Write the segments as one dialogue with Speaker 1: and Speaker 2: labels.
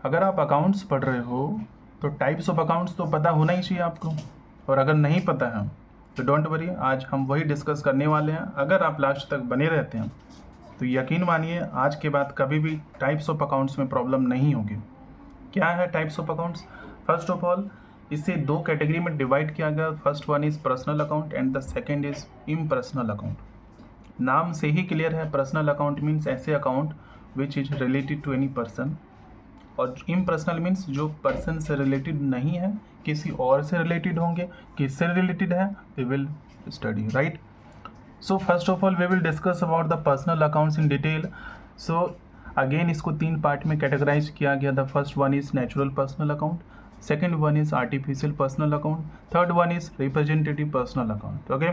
Speaker 1: अगर आप अकाउंट्स पढ़ रहे हो तो टाइप्स ऑफ अकाउंट्स तो पता होना ही चाहिए आपको, और अगर नहीं पता है तो डोंट वरी, आज हम वही डिस्कस करने वाले हैं। अगर आप लास्ट तक बने रहते हैं तो यकीन मानिए आज के बाद कभी भी टाइप्स ऑफ अकाउंट्स में प्रॉब्लम नहीं होगी। क्या है types of accounts? First of all इसे दो कैटेगरी में डिवाइड किया गया। First one is personal account and the second is impersonal account. नाम से ही क्लियर है, पर्सनल अकाउंट मीन्स ऐसे account which is related to any person, और इम्पर्सनल मीन्स जो पर्सन से रिलेटेड नहीं है, किसी और से रिलेटेड होंगे। किससे रिलेटेड है we will study, right. So first of all we will discuss about the personal accounts in detail. So again इसको तीन पार्ट में कैटेगराइज किया गया। The first one is natural personal account, second one is artificial personal account, third one is representative personal account. Okay,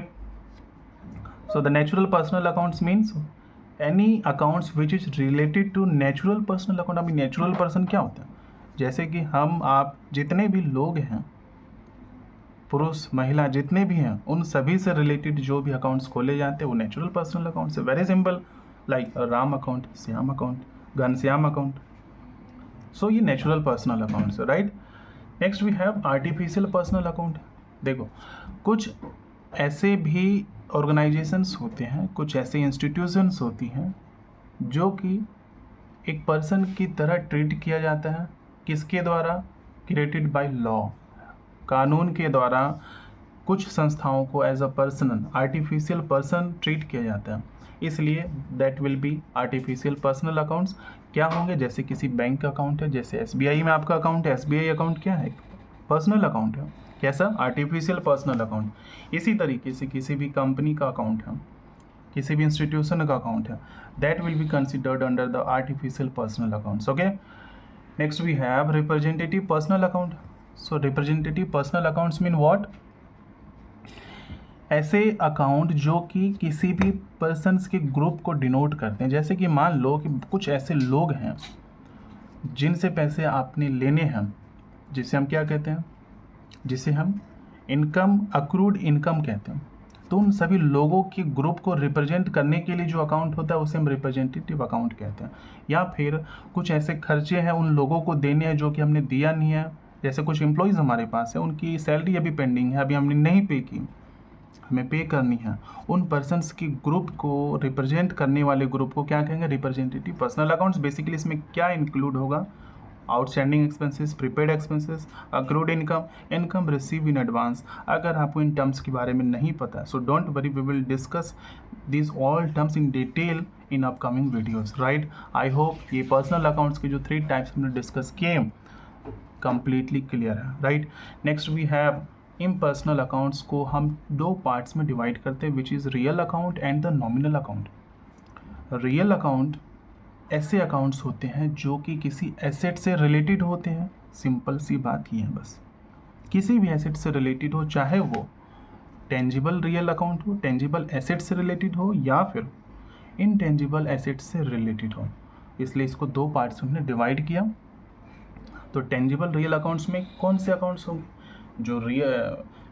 Speaker 1: so the natural personal accounts means any accounts which is related to natural personal account. अभी natural person क्या होता है? जैसे कि हम आप जितने भी लोग हैं, पुरुष महिला जितने भी हैं, उन सभी से रिलेटेड जो भी अकाउंट्स खोले जाते हैं वो नेचुरल पर्सनल अकाउंट्स है। Very simple, like Ram account, Shyam account, Ghanshyam account. So ये नेचुरल पर्सनल अकाउंट्स है, right. Next we have artificial personal account. देखो, कुछ ऐसे भी ऑर्गेनाइजेशंस होते हैं, कुछ ऐसे इंस्टीट्यूशंस होती हैं जो कि एक पर्सन की तरह ट्रीट किया जाता है। किसके द्वारा? क्रिएटेड बाय लॉ, कानून के द्वारा कुछ संस्थाओं को as a person, artificial person treat किया जाता है, इसलिए that will be artificial personal accounts. क्या होंगे? जैसे किसी बैंक का अकाउंट है, जैसे SBI में आपका अकाउंट है, SBI अकाउंट क्या है? पर्सनल अकाउंट है। कैसा? Artificial personal account. इसी तरीके से किसी भी कंपनी का अकाउंट है, किसी भी इंस्टीट्यूशन का अकाउंट है, that will be considered under the artificial personal accounts. Okay, next we have representative personal account. So representative personal accounts mean what? ऐसे अकाउंट जो कि किसी भी पर्सन्स के ग्रुप को डिनोट करते हैं। जैसे कि मान लो कि कुछ ऐसे लोग हैं जिनसे पैसे आपने लेने हैं, जिसे हम क्या कहते हैं? जिसे हम इनकम, अक्रूड इनकम कहते हैं। तो उन सभी लोगों के ग्रुप को रिप्रेजेंट करने के लिए जो अकाउंट होता है उसे हम रिप्रेजेंटेटिव अकाउंट कहते हैं। या फिर कुछ ऐसे खर्चे हैं उन लोगों को देने हैं जो कि हमने दिया नहीं है। जैसे कुछ एम्प्लॉयज़ हमारे पास है, उनकी सैलरी अभी पेंडिंग है, अभी हमने नहीं पे की, हमें पे करनी है। उन पर्सन्स की ग्रुप को रिप्रेजेंट करने वाले ग्रुप को क्या कहेंगे? Representative personal accounts. बेसिकली इसमें क्या इंक्लूड होगा? Outstanding expenses, prepaid expenses, accrued income, income receive in advance. अगर आपको इन टर्म्स के बारे में नहीं पता, so don't worry, we will discuss this all terms in detail in upcoming videos, right. I hope ये पर्सनल अकाउंट्स के जो 3 टाइप्स हमने डिस्कस किए कंप्लीटली क्लियर है, right. Next we have impersonal accounts को हम 2 पार्ट्स में डिवाइड करते हैं, which is real account and the nominal account. Real account ऐसे अकाउंट्स होते हैं जो कि किसी एसेट से रिलेटेड होते हैं। सिंपल सी बात ये है, बस किसी भी एसेट से रिलेटेड हो, चाहे वो टेंजिबल रियल अकाउंट हो, टेंजिबल एसेट से रिलेटेड हो, या फिर इनटेंजिबल एसेट से रिलेटेड हो। इसलिए इसको 2 पार्ट्स में हमने डिवाइड किया। तो टेंजिबल रियल अकाउंट्स में कौन से अकाउंट्स होंगे?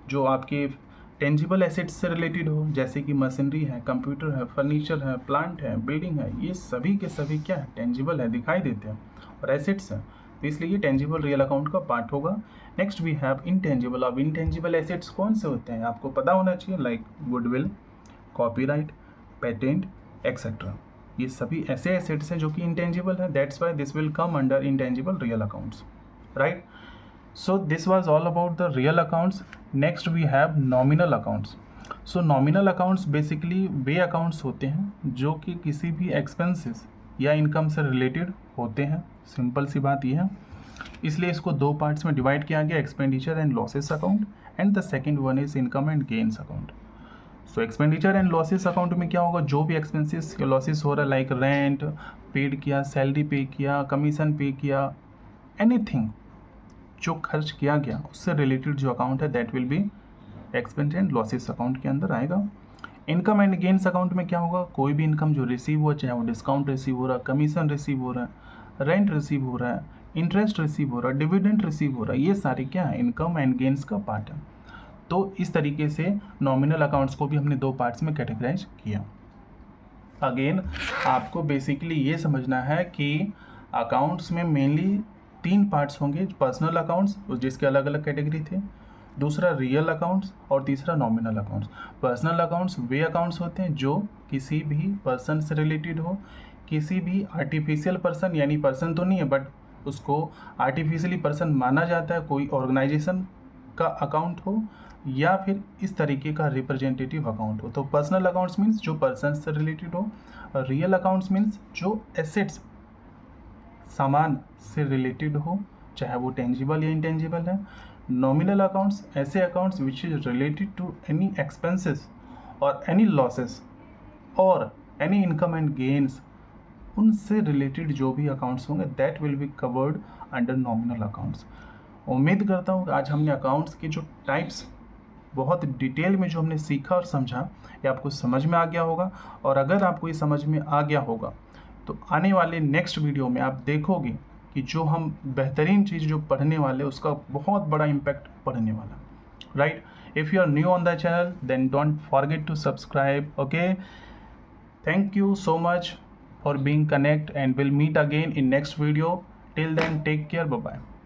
Speaker 1: जो आपके टेंजिबल एसेट्स से रिलेटेड हो, जैसे कि मशीनरी है, कंप्यूटर है, फर्नीचर है, प्लांट है, बिल्डिंग है, ये सभी के सभी क्या है? टेंजिबल है, दिखाई देते हैं, और एसेट्स हैं, तो इसलिए ये टेंजिबल रियल अकाउंट का पार्ट होगा। Next we have intangible. अब इनटेंजिबल एसेट्स कौन से होते हैं आपको पता होना चाहिए, like goodwill, copyright, patent etcetera. ये सभी ऐसे एसेट्स हैं जो कि इंटेंजिबल है, that's why this will come under intangible real accounts, right. So this was all about the real accounts. Next we have nominal accounts. So nominal accounts basically way accounts होते हैं जो कि किसी भी expenses या income से related होते हैं। सिंपल सी बात ये है, इसलिए इसको 2 पार्ट्स में डिवाइड किया गया, expenditure and losses account and the second one is income and gains account. So expenditure and losses account में क्या होगा? जो भी एक्सपेंसेस या लॉसेस हो रहा है, लाइक रेंट पेड किया, सैलरी पे किया, कमीशन पे किया, एनीथिंग जो खर्च किया गया उससे रिलेटेड जो अकाउंट है that will B expense and losses account के अंदर आएगा। इनकम एंड गेन्स अकाउंट में क्या होगा? कोई भी इनकम जो रिसीव हुआ, चाहे वो डिस्काउंट रिसीव हो रहा है, कमीशन रिसीव हो रहा है, रेंट रिसीव हो रहा है, इंटरेस्ट रिसीव हो रहा है, डिविडेंड रिसीव हो रहा है, ये सारे क्या है? इनकम एंड गेन्स का पार्ट है। तो इस तरीके से नॉमिनल अकाउंट्स को भी हमने 2 पार्ट्स में कैटेगराइज किया। अगेन आपको बेसिकली ये समझना है कि अकाउंट्स में मेनली तीन पार्ट्स होंगे, पर्सनल अकाउंट्स जिसके अलग अलग कैटेगरी थे, दूसरा रियल अकाउंट्स और तीसरा नॉमिनल अकाउंट्स। पर्सनल अकाउंट्स वे अकाउंट्स होते हैं जो किसी भी पर्सन से रिलेटेड हो, किसी भी आर्टिफिशियल पर्सन, यानी पर्सन तो नहीं है बट उसको आर्टिफिशियली पर्सन माना जाता है, कोई ऑर्गेनाइजेशन का अकाउंट हो या फिर इस तरीके का रिप्रेजेंटेटिव अकाउंट हो। तो पर्सनल अकाउंट्स मीन्स जो पर्सन से रिलेटेड हो, रियल अकाउंट्स मीन्स जो एसेट्स सामान से रिलेटेड हो, चाहे वो टेंजिबल या इंटेंजिबल है। नॉमिनल अकाउंट्स ऐसे accounts which is related to any expenses और एनी लॉसेस और एनी इनकम एंड गेन्स, उनसे रिलेटेड जो भी अकाउंट्स होंगे that will be covered under nominal accounts. उम्मीद करता हूँ कि आज हमने अकाउंट्स के जो टाइप्स बहुत डिटेल में जो हमने सीखा और समझा ये आपको समझ में आ गया होगा। और अगर आपको ये समझ में आ गया होगा तो आने वाले नेक्स्ट वीडियो में आप देखोगे कि जो हम बेहतरीन चीज़ जो पढ़ने वाले उसका बहुत बड़ा इम्पैक्ट पड़ने वाला, right. If you are new on the channel then don't forget to subscribe, okay. Thank you so much for being connect and we'll meet again in next video. Till then, take care. Bye bye.